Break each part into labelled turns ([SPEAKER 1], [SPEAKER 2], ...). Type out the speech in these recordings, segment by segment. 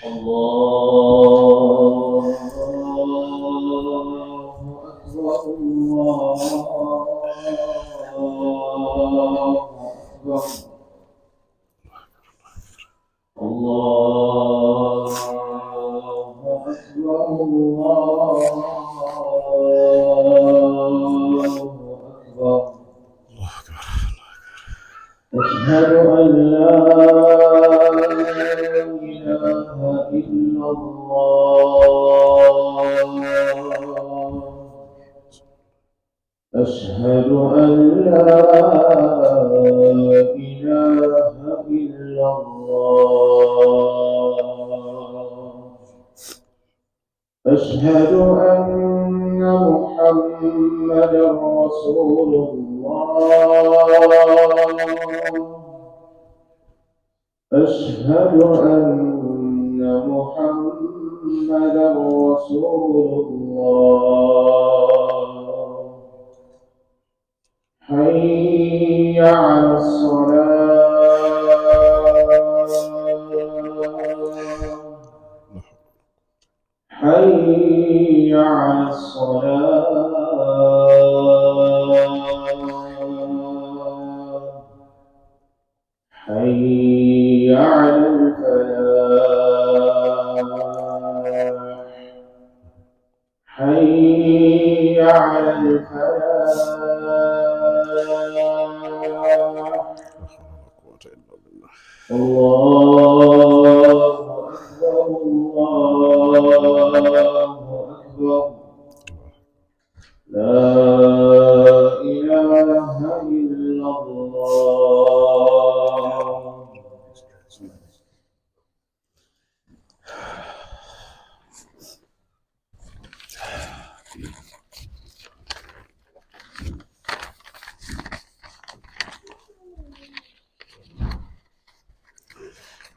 [SPEAKER 1] الله أكبر الله أكبر الله أكبر الله أكبر أشهد أن لا إله إلا الله أشهد أن لا إله إلا الله أشهد أن محمدا رسول الله أشهد أن محمدا رسول الله حي على الصلاة حي على الصلاة حي على الفلاح حي على الفلاح الله أكبر الله أكبر لا إله إلا الله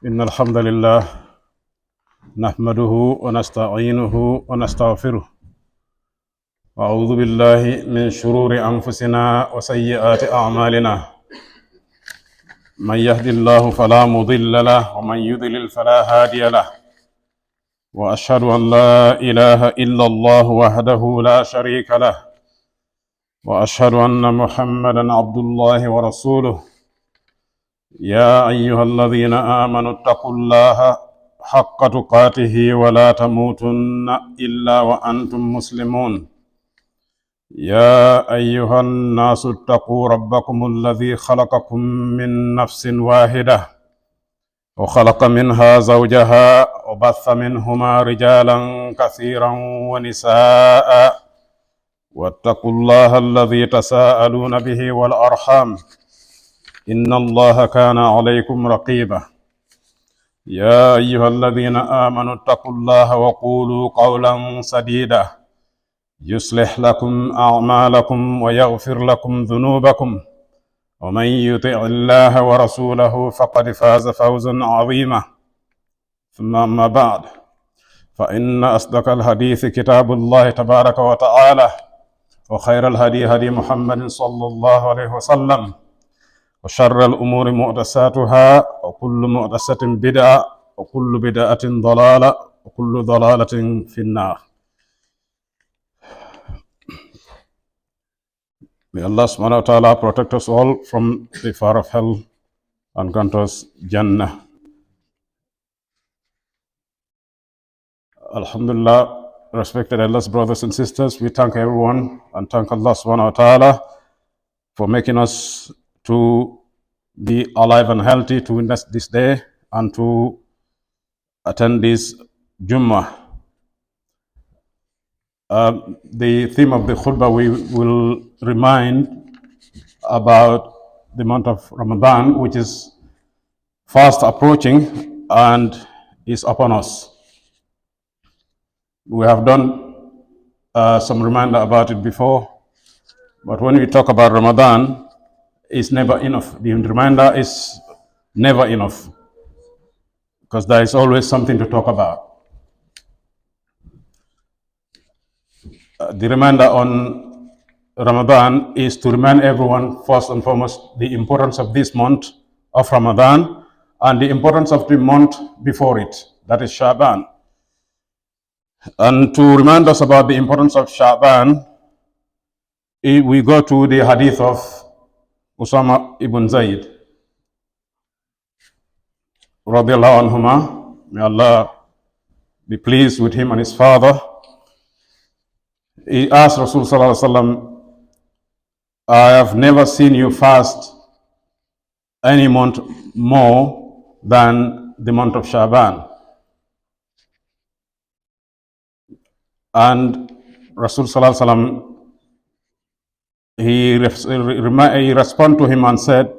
[SPEAKER 2] إن الحمد لله نحمده ونستعينه ونستغفره وأعوذ بالله من شرور أنفسنا وسيئات أعمالنا من يهد الله فلا مضل له ومن يضلل فلا هادي له وأشهد أن لا إله إلا الله وحده لا شريك له وأشهد أن محمدا عبد الله ورسوله يا أيها الذين آمنوا اتقوا الله حق تقاته ولا تموتن إلا وأنتم مسلمون يا أيها الناس اتقوا ربكم الذي خلقكم من نفس واحدة وخلق منها زوجها وبث منهما رجالا كثيرا ونساء واتقوا الله الذي تساءلون به والأرحام إن الله كان عليكم رقيبا يا أيها الذين آمنوا اتقوا الله وقولوا قولا سديدا يصلح لكم أعمالكم ويغفر لكم ذنوبكم ومن يطع الله ورسوله فقد فاز فوزا عظيما ثم أما بعد فإن أصدق الحديث كتاب الله تبارك وتعالى وخير الهدي هدي محمد صلى الله عليه وسلم وشر الأمور محدثاتها وكل محدثة بدعة وكل بدعة ضلالة وكل ضلالة في النار. May Allah subhanahu wa ta'ala protect us all from the fire of hell and grant us Jannah. Alhamdulillah, respected elders, brothers and sisters, we thank everyone and thank Allah subhanahu wa ta'ala for making us to be alive and healthy to witness this day and to attend this Jummah. The theme of the khutbah, we will remind about the month of Ramadan, which is fast approaching and is upon us. We have done some reminder about it before, but when we talk about Ramadan, it's never enough. The reminder is never enough because there is always something to talk about. The reminder on Ramadan is to remind everyone, first and foremost, the importance of this month of Ramadan and the importance of the month before it, that is Shabaan. And to remind us about the importance of Shabaan, we go to the hadith of Usama ibn Zayd, radiallahu anhuma. May Allah be pleased with him and his father. He asked Rasul sallallahu alaihi wasallam, I have never seen you fast any month more than the month of Shabaan. And Rasul sallallahu alaihi wasallam, he responded to him and said,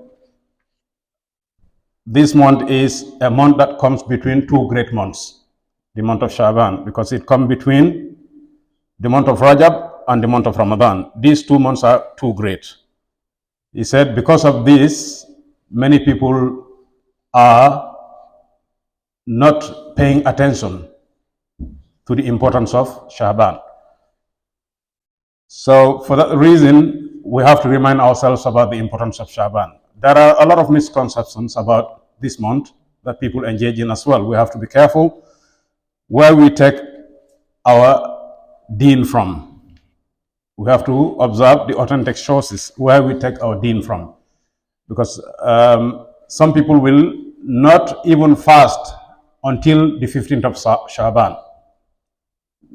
[SPEAKER 2] this month is a month that comes between two great months, the month of Shabaan, because it comes between the month of Rajab and the month of Ramadan. These 2 months are too great. He said, because of this, many people are not paying attention to the importance of Shabaan. So for that reason, we have to remind ourselves about the importance of Shabaan. There are a lot of misconceptions about this month that people engage in as well. We have to be careful where we take our deen from. We have to observe the authentic sources where we take our deen from. Because some people will not even fast until the 15th of Shabaan.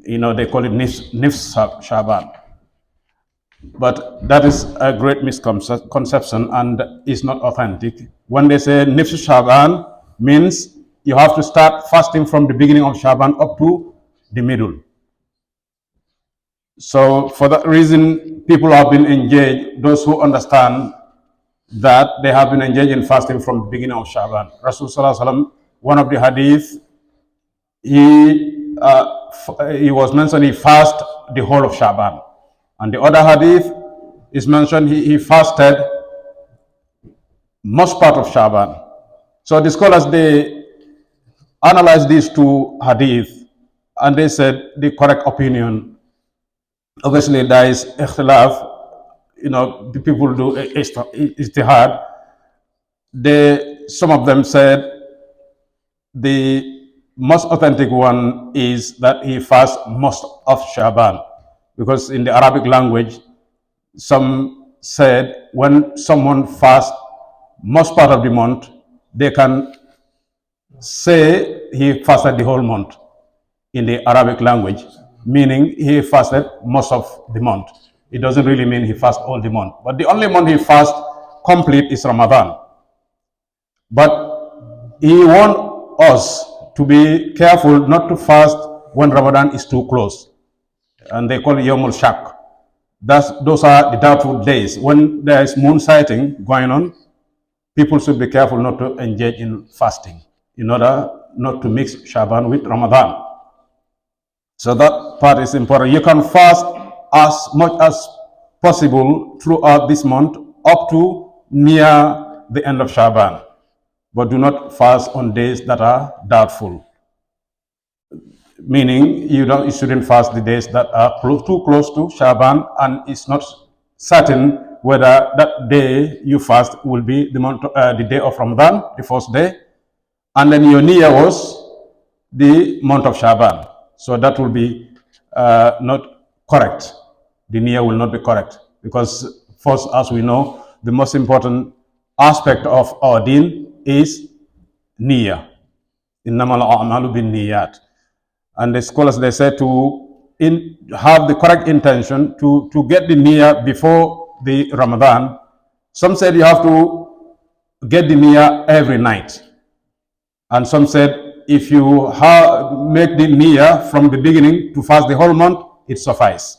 [SPEAKER 2] You know, they call it Nifs Shabaan. But that is a great misconception and is not authentic. When they say Nifs Shabaan, means you have to start fasting from the beginning of Shabaan up to the middle. So for that reason, people have been engaged, those who understand that they have been engaged in fasting from the beginning of Shabaan. Rasul sallallahu alaihi wasallam, one of the hadith, he was mentioned he fasted the whole of Shabaan. And the other hadith is mentioned he fasted most part of Shabaan. So the scholars, they analyzed these 2 hadith and they said the correct opinion. Obviously there is ikhtilaf, you know, the people do ijtihad. Some of them said the most authentic one is that he fasts most of Shabaan. Because in the Arabic language, some said when someone fasts most part of the month, they can say he fasted the whole month in the Arabic language, meaning he fasted most of the month. It doesn't really mean he fasted all the month. But the only month he fasts complete is Ramadan. But he warned us to be careful not to fast when Ramadan is too close. And they call it Yomul Shak. Those are the doubtful days. When there is moon sighting going on, people should be careful not to engage in fasting in order not to mix Shaban with Ramadan. So that part is important. You can fast as much as possible throughout this month up to near the end of Shaban, but do not fast on days that are doubtful. Meaning you shouldn't fast the days that are too close to Shaban and it's not certain whether that day you fast will be the day of Ramadan, the first day, and then your niyyah was the month of Shaban. So that will be not correct. The niyyah will not be correct because first, as we know, the most important aspect of our deen is niyyah. Innamal a'malu bin niyyat. And the scholars, they say to have the correct intention to get the niyyah before the Ramadan. Some said you have to get the niyyah every night. And some said if you make the niyyah from the beginning to fast the whole month, it suffices.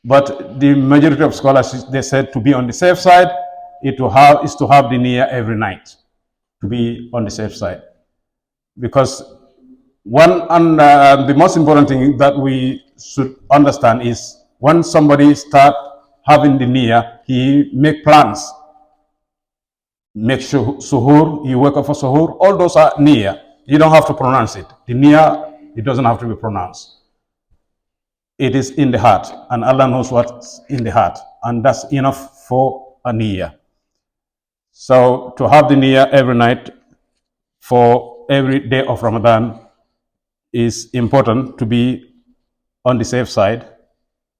[SPEAKER 2] But the majority of scholars, they said to be on the safe side, is to have the niyyah every night, to be on the safe side. Because the most important thing that we should understand is when somebody start having the niyyah, he make plans, make suhoor, you wake up for suhoor, all those are niyyah. You don't have to pronounce it. The niyyah, it doesn't have to be pronounced. It is in the heart, and Allah knows what's in the heart, and that's enough for a niyyah. So to have the niyyah every night for every day of Ramadan is important to be on the safe side,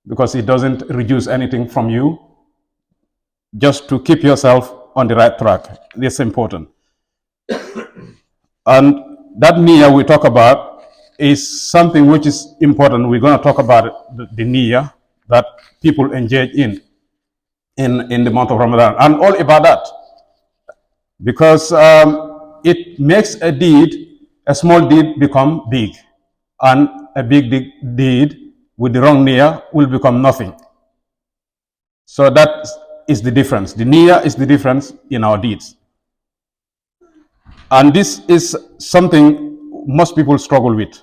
[SPEAKER 2] because it doesn't reduce anything from you, just to keep yourself on the right track. It's important. And that niyyah we talk about is something which is important. We're going to talk about the niyyah that people engage in the month of Ramadan and all ibadat, because it makes a small deed become big, and a big deed with the wrong niyyah will become nothing. So that is the difference. The niyyah is the difference in our deeds. And this is something most people struggle with,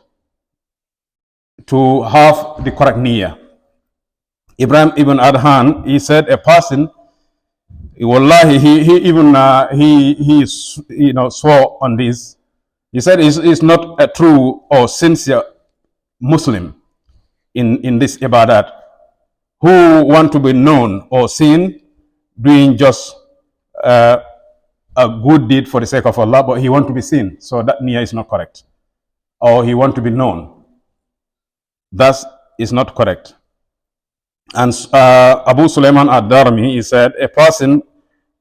[SPEAKER 2] to have the correct niyyah. Ibrahim ibn Adhan, he said a person, wallahi, he even swore on this. He said he's not a true or sincere Muslim in this ibadat, who want to be known or seen doing just a good deed for the sake of Allah, but he want to be seen. So that niyyah is not correct. Or he want to be known. That is not correct. And Abu Sulaiman ad-Darmi, he said, a person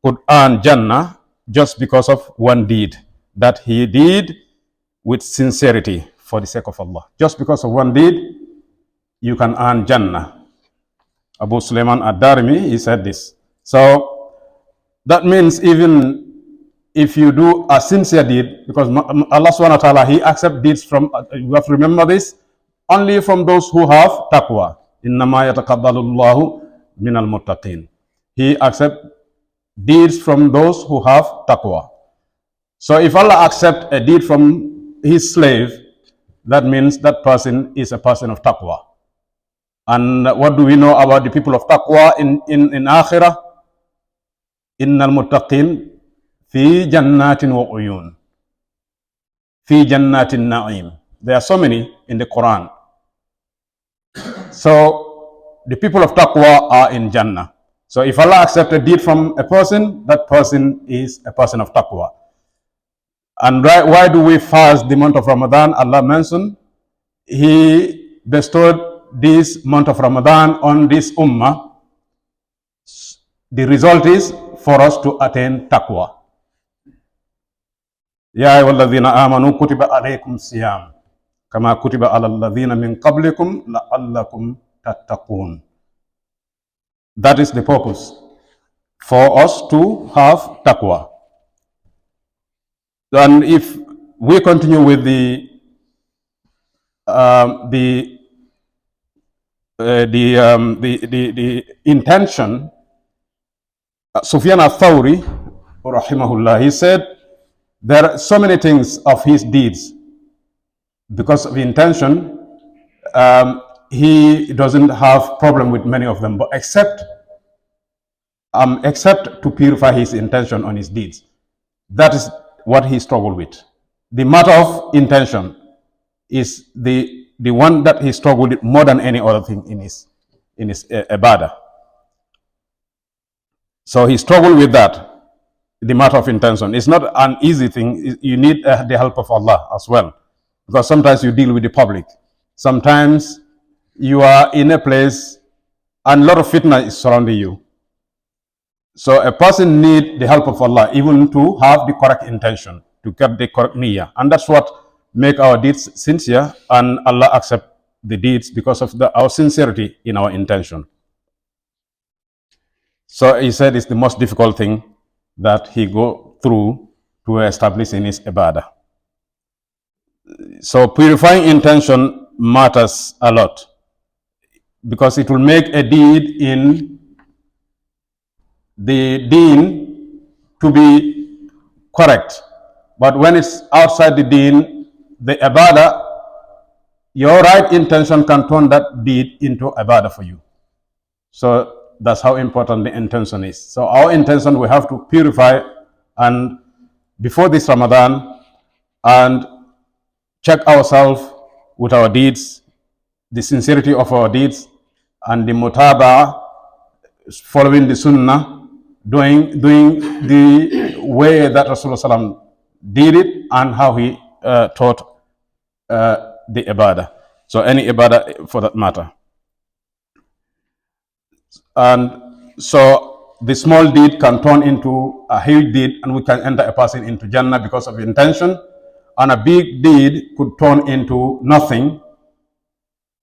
[SPEAKER 2] could earn Jannah just because of one deed that he did with sincerity for the sake of Allah. Just because of one deed, you can earn Jannah. Abu Sulaiman ad-Darmi, he said this. So that means even if you do a sincere deed, because Allah subhanahu wa ta'ala, he accepts deeds from, you have to remember this, only from those who have taqwa. Innama yataqabbalu Allahu minal muttaqin. He accepts deeds from those who have taqwa. So if Allah accepts a deed from his slave, that means that person is a person of taqwa. And what do we know about the people of taqwa in akhirah? Innal muttaqin fi jannatin wa uyun, fi jannatin na'im. There are so many in the Quran. So the people of taqwa are in Jannah. So if Allah accepts a deed from a person, that person is a person of taqwa. And why do we fast the month of Ramadan? Allah mentioned He bestowed this month of Ramadan on this ummah. The result is for us to attain taqwa. Ya ayyuhalladhina amanu kutiba alaykum siyam kama kutiba alal ladhina min qablikum la'allakum tattaqun. That is the purpose, for us to have taqwa. And if we continue with the intention, Sufyan al-Thawri, rahimahullah, he said there are so many things of his deeds because of intention. He doesn't have problem with many of them, but except to purify his intention on his deeds. That is what he struggled with. The matter of intention is the one that he struggled with more than any other thing in his ibadah. So he struggled with that, the matter of intention. It's not an easy thing. You need the help of Allah as well, because sometimes you deal with the public. Sometimes you are in a place and a lot of fitna is surrounding you. So a person needs the help of Allah even to have the correct intention, to get the correct niyyah. And that's what make our deeds sincere, and Allah accept the deeds because of our sincerity in our intention. So he said it's the most difficult thing that he go through to establish in his ibadah. So purifying intention matters a lot, because it will make a deed in the deen to be correct. But when it's outside the deen, the ibadah, your right intention can turn that deed into ibadah for you. So that's how important the intention is. So our intention, we have to purify and before this Ramadan and check ourselves with our deeds, the sincerity of our deeds, and the mutaba'ah, following the sunnah, doing the way that Rasulullah did it and how he taught the ibadah. So any ibadah for that matter. And so the small deed can turn into a huge deed, and we can enter a person into Jannah because of intention. And a big deed could turn into nothing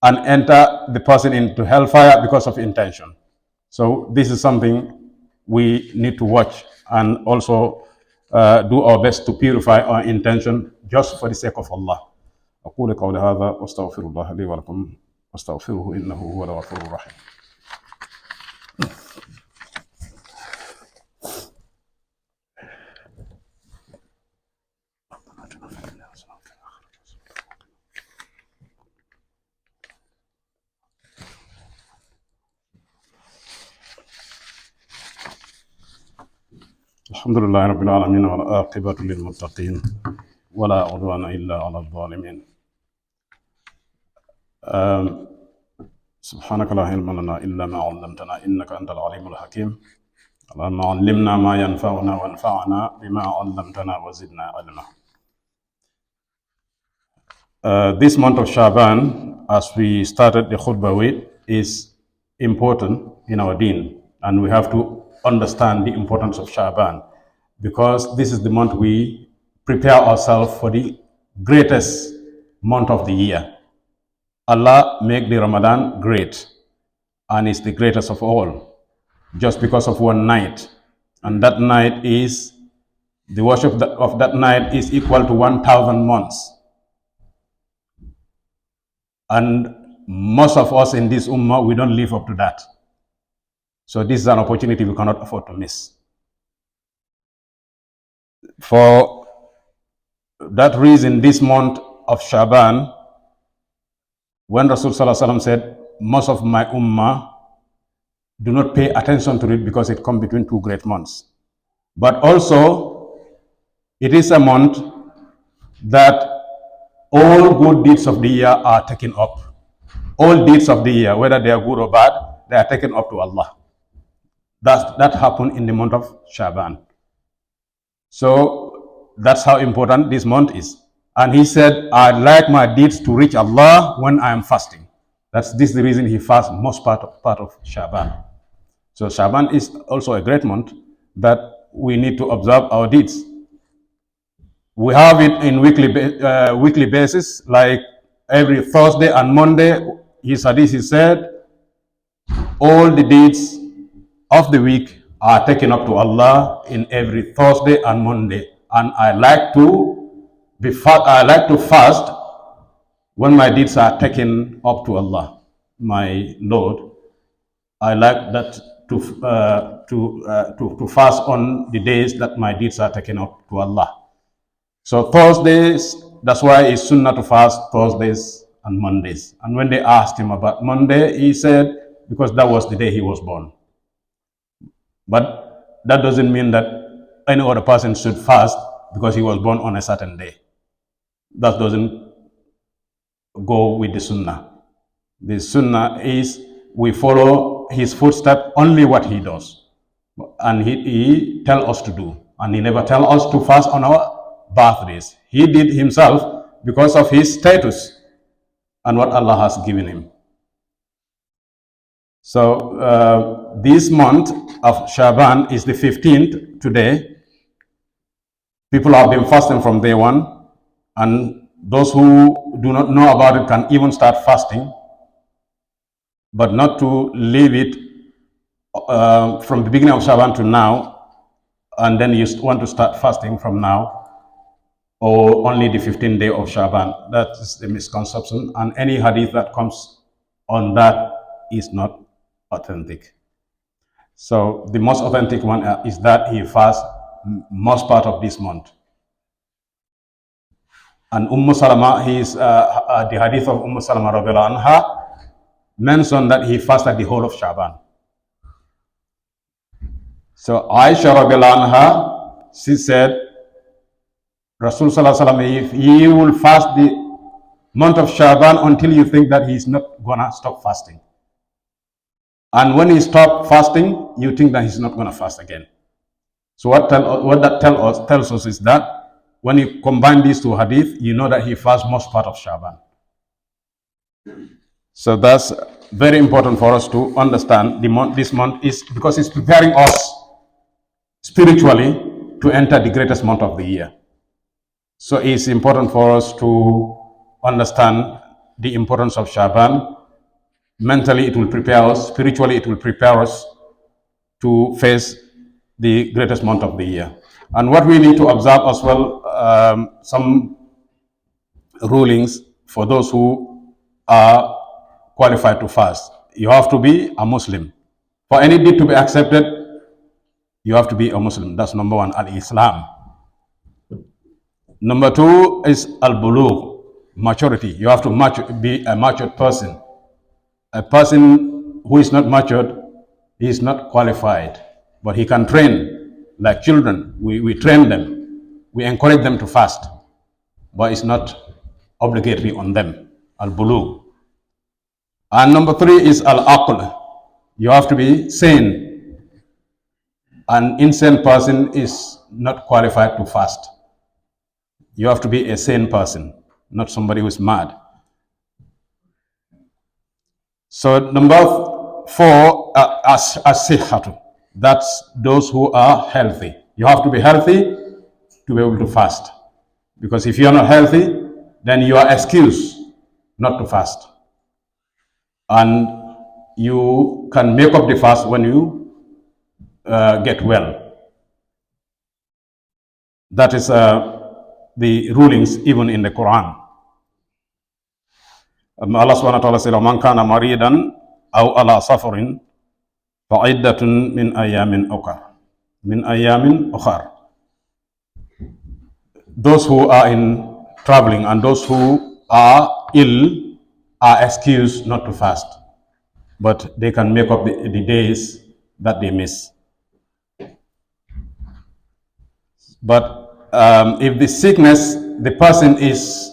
[SPEAKER 2] and enter the person into hellfire because of intention. So this is something we need to watch and also do our best to purify our intention just for the sake of Allah. أقول قولي هذا واستغفر الله لي ولكم واستغفروه إنه هو الغفور الرحيم. الحمد لله رب العالمين والعاقبة للمتقين ولا عدوان إلا على الظالمين. سبحانك لا علم لنا إلا ما علمتنا إنك أنت العليم الحكيم. اللهم علمنا ما ينفعنا وانفعنا بما علمتنا وزدنا علما. This month of Shabaan, as we started the khutbah with, is important in our deen, and we have to understand the importance of Shabaan, because this is the month we prepare ourselves for the greatest month of the year. Allah make the Ramadan great, and it's the greatest of all, just because of one night. And that night is, the worship of that night is equal to 1,000 months. And most of us in this ummah, we don't live up to that. So this is an opportunity we cannot afford to miss. For that reason, this month of Shabaan, when Rasul Sallallahu Alaihi Wasallam said, most of my ummah do not pay attention to it because it comes between two great months. But also, it is a month that all good deeds of the year are taken up. All deeds of the year, whether they are good or bad, they are taken up to Allah. That happened in the month of Shabaan. So that's how important this month is. And he said, I'd like my deeds to reach Allah when I am fasting. This is the reason he fasts most part of Shabaan. So Shabaan is also a great month that we need to observe our deeds. We have it in weekly basis, like every Thursday and Monday. His hadith, he said, all the deeds of the week are taken up to Allah in every Thursday and Monday. And I like to fast when my deeds are taken up to Allah, my Lord. I like that to fast on the days that my deeds are taken up to Allah. So Thursdays, that's why it's sunnah to fast Thursdays and Mondays. And when they asked him about Monday, he said, because that was the day he was born. But that doesn't mean that any other person should fast because he was born on a certain day. That doesn't go with the sunnah. The sunnah is we follow his footsteps, only what he does. And he tell us to do. And he never tell us to fast on our birthdays. He did himself because of his status and what Allah has given him. So this month of Shabaan is the 15th today. People have been fasting from day one, and those who do not know about it can even start fasting, but not to leave it from the beginning of Shabaan to now, and then you want to start fasting from now, or only the 15th day of Shabaan. That is the misconception, and any hadith that comes on that is not authentic. So the most authentic one is that he fasts most part of this month. And Salama, the hadith of Salama radiallahu anha mentioned that he fasted the whole of Shabaan. So Aisha radiallahu anha, she said, Rasul Sallallahu Alaihi Wasallam, if he will fast the month of Shabaan until you think that he's not gonna stop fasting. And when he stops fasting, you think that he's not gonna fast again. So what that tells us is that when you combine these two hadith, you know that he fasts most part of Shabaan. So that's very important for us to understand. This month is because it's preparing us spiritually to enter the greatest month of the year. So it's important for us to understand the importance of Shaban. Mentally, it will prepare us. Spiritually, it will prepare us to face the greatest month of the year. And what we need to observe as well, some rulings for those who are qualified to fast. You have to be a Muslim. For any deed to be accepted, you have to be a Muslim. That's number one, al-Islam. Number two is al-bulugh, maturity. You have to be a matured person. A person who is not matured, he is not qualified, but he can train like children. We train them. We encourage them to fast, but it's not obligatory on them, al-bulugh. And number three is al-aql. You have to be sane. An insane person is not qualified to fast. You have to be a sane person, not somebody who is mad. So number four, as-sihhatu. That's those who are healthy. You have to be healthy to be able to fast. Because if you are not healthy, then you are excused not to fast. And you can make up the fast when you get well. That is the rulings even in the Quran. Allah subhanahu wa ta'ala said, "Man kana maridan aw ala safarin fa iddatun min ayamin ukhar." Those who are in traveling and those who are ill are excused not to fast, but they can make up the days that they miss. But if the person is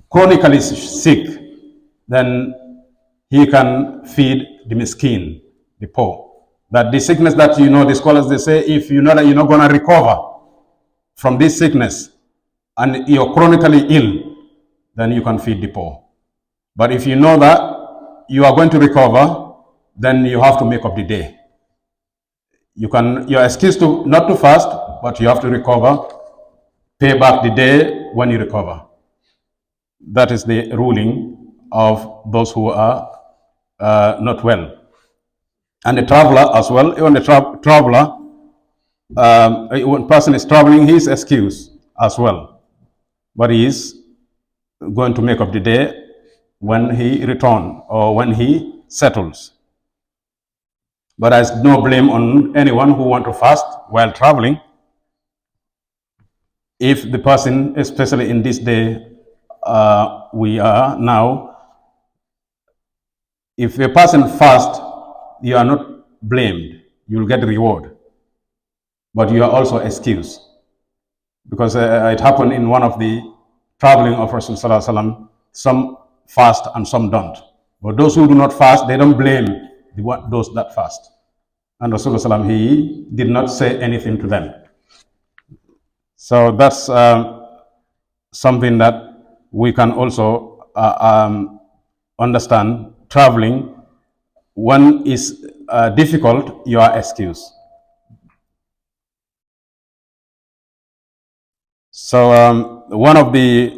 [SPEAKER 2] chronically sick, then he can feed the miskin, the poor. That the sickness that the scholars, they say, if you know that you're not going to recover from this sickness and you're chronically ill, then you can feed the poor. But if you know that you are going to recover, then you have to make up the day. You're excused not to fast, but you have to recover, pay back the day when you recover. That is the ruling of those who are not well. And the traveler as well. Even the traveler, when a person is traveling, he is excused as well. But he is going to make up the day when he returns or when he settles. But there's no blame on anyone who wants to fast while traveling. If the person, especially in this day we are now, if a person fasts, you are not blamed. You will get reward. But you are also excused. Because it happened in one of the traveling of Rasulullah Sallallahu Alaihi Wasallam, some fast and some don't. But those who do not fast, they don't blame those that fast. And Rasulullah Sallallahu Alaihi Wasallam, he did not say anything to them. So that's something that we can also understand. Traveling, when it's difficult, you are excused. So one of the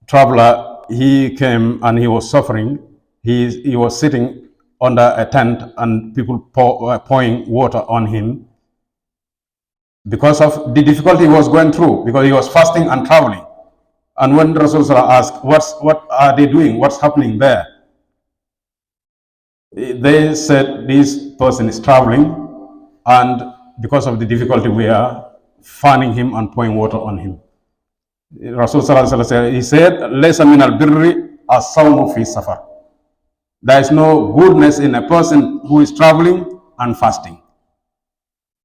[SPEAKER 2] traveler, he came and he was suffering. He was sitting under a tent and people pouring water on him because of the difficulty he was going through, because he was fasting and traveling. And when Rasulullah asked, what are they doing? What's happening there? They said, this person is traveling, and because of the difficulty, we are fanning him and pouring water on him. Rasulullah said, he said, "Laysa min al-birri as-sawmu fi safar." There is no goodness in a person who is traveling and fasting.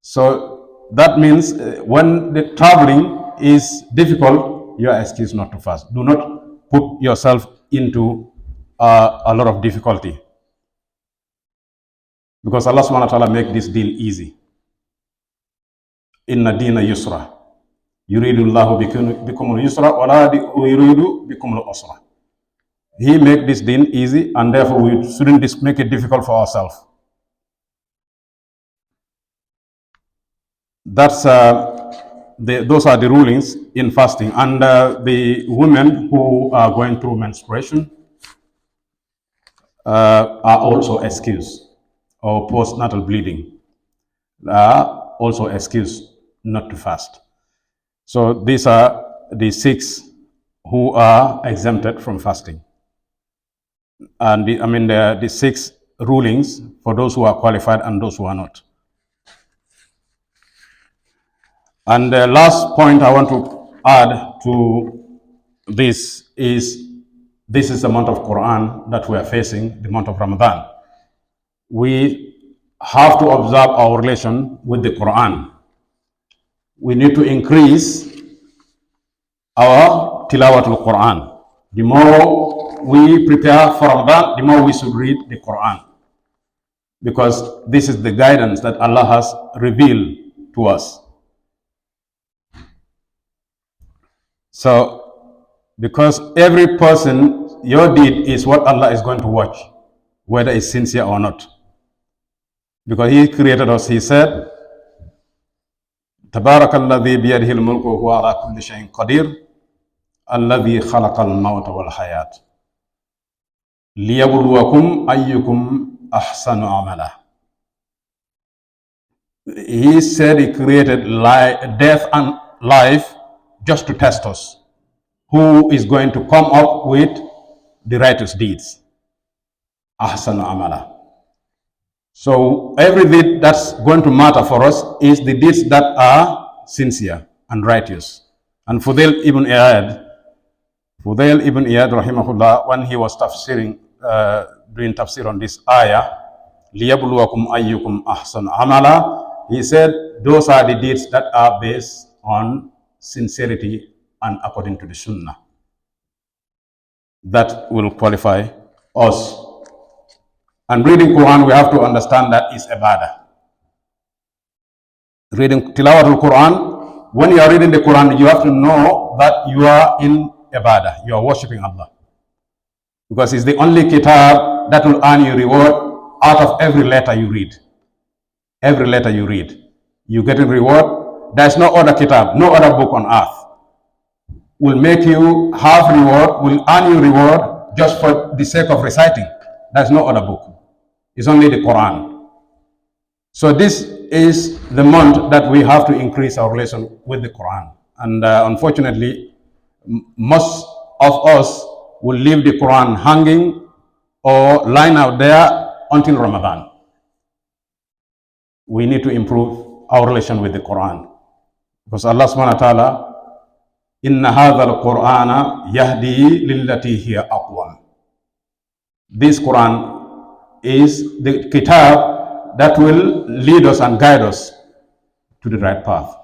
[SPEAKER 2] So that means when the traveling is difficult, you are excused not to fast. Do not put yourself into a lot of difficulty. Because Allah subhanahu wa ta'ala make this deen easy. Inna deena yusra. يريد الله بكم اليسر ولا يريد بكم العسر. He make this deen easy, and therefore we shouldn't make it difficult for ourselves. That's those are the rulings in fasting. And the women who are going through menstruation are also excused, or postnatal bleeding are also excused not to fast. So these are the 6 who are exempted from fasting. And the 6 rulings for those who are qualified and those who are not. And the last point I want to add to this is the month of Quran that we are facing, the month of Ramadan. We have to observe our relation with the Quran. We need to increase our tilawatul Quran. The more we prepare for Ramadan, the more we should read the Quran, because this is the guidance that Allah has revealed to us. So, because every person, your deed is what Allah is going to watch, whether it's sincere or not. Because He created us, He said, تبارك الذي بيده الملك وهو على كل شيء قدير الذي خلق الموت والحياة ليبلوكم أيكم أحسن عملا. He said He created death and life just to test us, who is going to come up with the righteous deeds. Ahsanu amala. So every deed that's going to matter for us is the deeds that are sincere and righteous. And Fudail ibn Iyad rahimahullah, when he was doing tafsir on this ayah, liyabluwakum ayyukum ahsanu amala, he said those are the deeds that are based on sincerity and according to the Sunnah. That will qualify us. And reading Quran, we have to understand that is ibadah. Reading Tilawatul Quran, when you are reading the Quran, you have to know that you are in ibadah, you are worshipping Allah. Because it's the only kitab that will earn you reward out of every letter you read. Every letter you read, you get a reward. There's no other kitab, no other book on earth will make you have reward, will earn you reward just for the sake of reciting. There's no other book. It's only the Quran. So this is the month that we have to increase our relation with the Quran. And unfortunately, most of us will leave the Quran hanging or lying out there until Ramadan. We need to improve our relation with the Quran. Because Allah subhanahu wa ta'ala, Inna hadha al-Qur'ana yahdi lillati hiya aqwam. This Quran is the kitab that will lead us and guide us to the right path.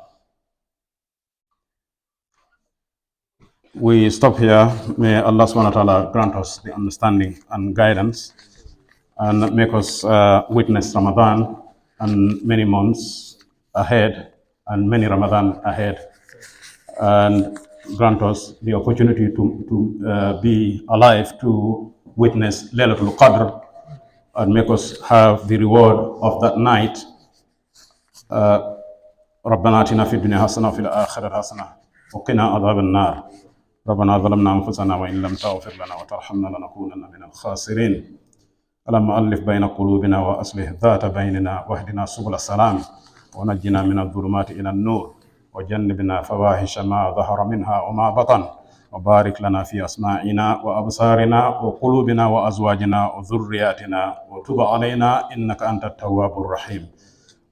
[SPEAKER 2] We stop here. May Allah subhanahu wa ta'ala grant us the understanding and guidance and make us witness Ramadan and many months ahead and many Ramadan ahead, and grant us the opportunity to be alive to witness Laylatul Qadr and make us have the reward of that night. ربنا آتنا في الدنيا حسنة وفي الآخرة حسنة وقنا عذاب النار ربنا ظلمنا أنفسنا وإن لم تغفر لنا وترحمنا لنكونن من الخاسرين اللهم ألف بين قلوبنا وأصلح ذات بيننا واهدنا سبل السلام ونجنا من الظلمات إلى النور وجنبنا فواحش ما ظهر منها وما بطن وبارك لنا في أسماعنا وأبصارنا وقلوبنا وأزواجنا وذرياتنا وتب علينا إنك أنت التواب الرحيم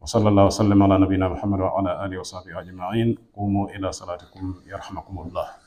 [SPEAKER 2] وصلى الله وسلم على نبينا محمد وعلى آله وصحبه أجمعين قوموا إلى صلاتكم يرحمكم الله.